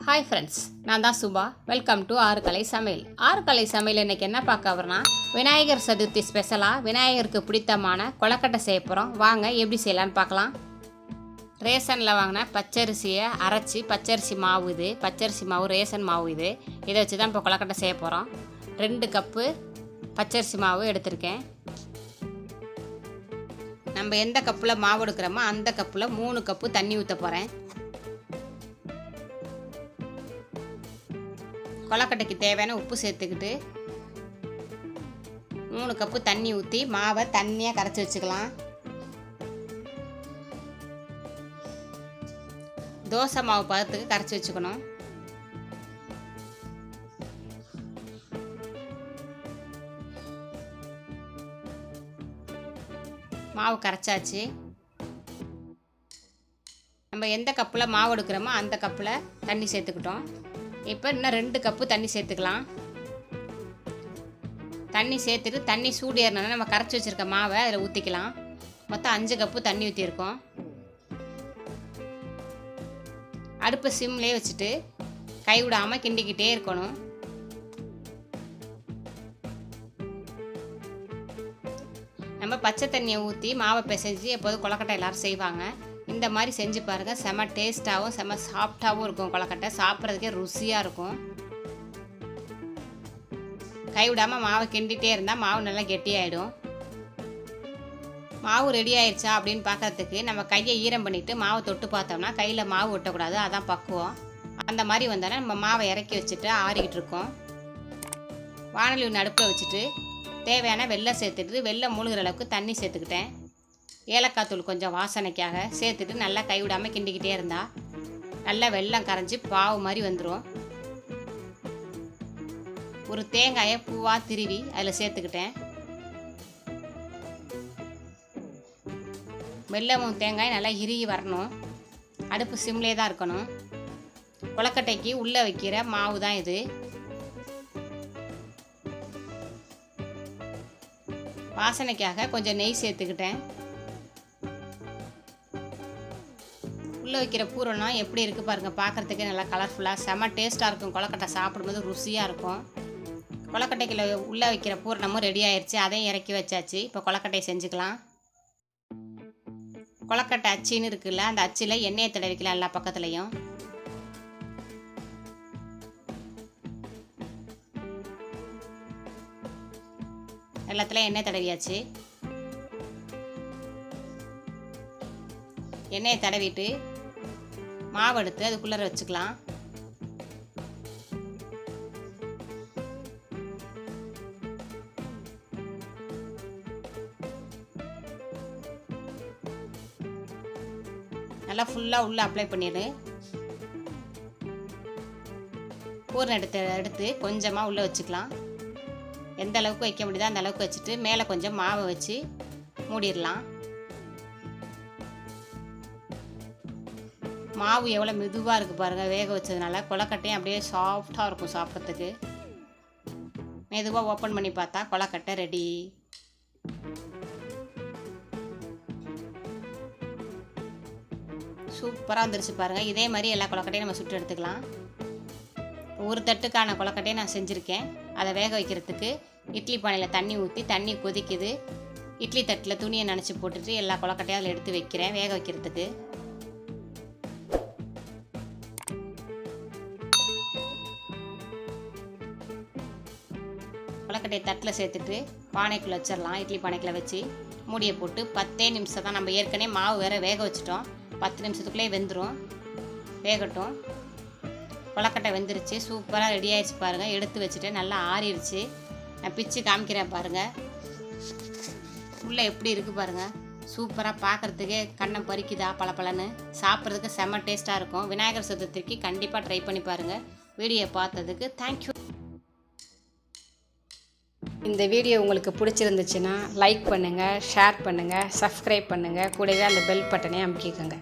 Hi friends, நான் தான் Subha. Welcome to ஆறுகலை சமையல். ஆறுகலை சமையல் இன்னைக்கு என்ன பார்க்க வரோம்னா விநாயகர் சதுர்த்தி ஸ்பெஷலாக விநாயகருக்கு பிடித்தமான கொலக்கட்டை செய்ய போகிறோம். வாங்க எப்படி செய்யலான்னு பார்க்கலாம். ரேஷனில் வாங்கின பச்சரிசியை அரைச்சி பச்சரிசி மாவு இது. பச்சரிசி மாவு ரேஷன் மாவு இது. இதை வச்சு தான் இப்போ கொலக்கட்டை செய்ய போகிறோம். 2 கப்பு பச்சரிசி மாவு எடுத்திருக்கேன். நம்ம எந்த கப்பில் மாவு எடுக்கிறோமோ அந்த கப்பில் 3 கப்பு தண்ணி ஊற்ற போகிறேன். கொலக்கட்டைக்கு தேவையான உப்பு சேர்த்துக்கிட்டு 3 கப்பு தண்ணி ஊற்றி மாவை தண்ணியாக கரைச்சி வச்சுக்கலாம். தோசை மாவு பதத்துக்கு கரைச்சி வச்சுக்கணும். மாவு கரைச்சாச்சு. நம்ம எந்த கப்பில் மாவு எடுக்கிறோமோ அந்த கப்பில் தண்ணி சேர்த்துக்கிட்டோம். இப்போ இன்னும் 2 கப்பு தண்ணி சேர்த்துக்கலாம். தண்ணி சேர்த்துட்டு தண்ணி சூடு ஏறினா நம்ம கரைச்சி வச்சுருக்க மாவை அதில் ஊற்றிக்கலாம். மொத்தம் 5 கப்பு தண்ணி ஊற்றிருக்கோம். அடுப்பு சிம்லேயே வச்சுட்டு கை விடாமல் கிண்டிக்கிட்டே இருக்கணும். நம்ம பச்சை தண்ணியை ஊற்றி மாவை பிசைஞ்சு எப்போதும் கொலக்கட்டை எல்லோரும் செய்வாங்க. இந்த மாதிரி செஞ்சு பாருங்கள். செம டேஸ்ட்டாகவும் செம சாஃப்டாகவும் இருக்கும். கொலக்கட்டை சாப்பிட்றதுக்கே ருசியாக இருக்கும். கைவிடாமல் மாவை கிண்டிகிட்டே இருந்தால் மாவு நல்லா கெட்டியாயிடும். மாவு ரெடி ஆயிடுச்சா அப்படின்னு பார்க்கறதுக்கு நம்ம கையை ஈரம் பண்ணிவிட்டு மாவை தொட்டு பார்த்தோம்னா கையில் மாவு ஒட்டக்கூடாது. அதான் பக்குவம். அந்த மாதிரி வந்தோன்னா நம்ம மாவை இறக்கி வச்சுட்டு ஆறிக்கிட்டு இருக்கோம். வானொலி ஒன்று அடுப்பில் வச்சுட்டு தேவையான வெல்லம் சேர்த்துட்டு வெல்லம் மூழ்கிற அளவுக்கு தண்ணி சேர்த்துக்கிட்டேன். ஏலக்காய் தூள் கொஞ்சம் வாசனைக்காக சேர்த்துட்டு நல்லா கைவிடாமல் கிண்டிக்கிட்டே இருந்தால் நல்லா வெல்லம் கரைஞ்சி பாவு மாதிரி வந்துடும். ஒரு தேங்காயை பூவாக திருவி அதில் சேர்த்துக்கிட்டேன். வெல்லமும் தேங்காய் நல்லா இறுகி வரணும். அடுப்பு சிம்லே தான் இருக்கணும். கொலக்கட்டைக்கு உள்ளே வைக்கிற மாவு தான் இது. வாசனைக்காக கொஞ்சம் நெய் சேர்த்துக்கிட்டேன். உள்ளே வைக்கிற பூரணம் எப்படி இருக்குது பாருங்கள். பார்க்குறதுக்கே நல்லா கலர்ஃபுல்லாக செம டேஸ்ட்டாக இருக்கும். கொலக்கட்டை சாப்பிடும்போது ருசியாக இருக்கும். கொலக்கட்டைக்குள்ள உள்ளே வைக்கிற பூரணமும் ரெடி ஆயிடுச்சு. அதையும் இறக்கி வச்சாச்சு. இப்போ கொலக்கட்டையை செஞ்சுக்கலாம். கொலக்கட்டை அச்சின்னு இருக்குல்ல, அந்த அச்சில் எண்ணெயை தடவிக்கலாம் எல்லா பக்கத்துலேயும். எல்லாத்துலேயும் எண்ணெய் தடவியாச்சு. எண்ணெயை தடவிட்டு மாவு எடுத்து அதுக்குள்ளே வச்சுக்கலாம். நல்லா ஃபுல்லாக உள்ளே அப்ளை பண்ணிடு. பூரணம் எடுத்து கொஞ்சமாக உள்ளே வச்சுக்கலாம். எந்த அளவுக்கு வைக்க முடியுதோ அந்த அளவுக்கு வச்சுட்டு மேலே கொஞ்சம் மாவை வச்சு மூடிடலாம். மாவு எவ்வளோ மெதுவாக இருக்குது பாருங்கள். வேக வச்சதுனால கொலக்கட்டையும் அப்படியே சாஃப்டாக இருக்கும் சாப்பிட்றதுக்கு. மெதுவாக ஓப்பன் பண்ணி பார்த்தா கொலக்கட்டை ரெடி. சூப்பராக வந்துருச்சு பாருங்கள். இதே மாதிரி எல்லா கொலக்கட்டையும் நம்ம சுட்டு எடுத்துக்கலாம். ஒரு தட்டுக்கான கொலக்கட்டையை நான் செஞ்சுருக்கேன். அதை வேக வைக்கிறதுக்கு இட்லி பானையில் தண்ணி ஊற்றி தண்ணி கொதிக்குது. இட்லி தட்டில் துணியை நனைச்சி போட்டுட்டு எல்லா கொலக்கட்டையும் அதில் எடுத்து வைக்கிறேன் வேக வைக்கிறதுக்கு. கொலக்கட்டையை தட்டில் சேர்த்துட்டு பானைக்குள்ளே வச்சிடலாம். இட்லி பானைக்குள்ளே வச்சு மூடியை போட்டு 10 நிமிஷம் தான். நம்ம ஏற்கனவே மாவு வேறு வேக வச்சுட்டோம். 10 நிமிஷத்துக்குள்ளே வெந்துடும். வேகட்டும். கொலக்கட்டை வெந்துருச்சு. சூப்பராக ரெடி ஆகிடுச்சு பாருங்கள். எடுத்து வச்சுட்டு நல்லா ஆறிடுச்சு. நான் பிச்சு காமிக்கிறேன் பாருங்கள். உள்ளே எப்படி இருக்குது பாருங்கள். சூப்பராக பார்க்குறதுக்கே கண்ணை பறிக்குதா பளபளன்னு. சாப்பிட்றதுக்கு செம்ம டேஸ்ட்டாக இருக்கும். விநாயகர் சதுர்த்திக்கு கண்டிப்பாக ட்ரை பண்ணி பாருங்கள். வீடியோ பார்த்ததுக்கு தேங்க்யூ. இந்த வீடியோ உங்களுக்கு பிடிச்சிருந்துச்சுன்னா லைக் பண்ணுங்கள், ஷேர் பண்ணுங்கள், சப்ஸ்கிரைப் பண்ணுங்கள். கூடவே அந்த பெல் பட்டனை அமுக்கிக்கோங்க.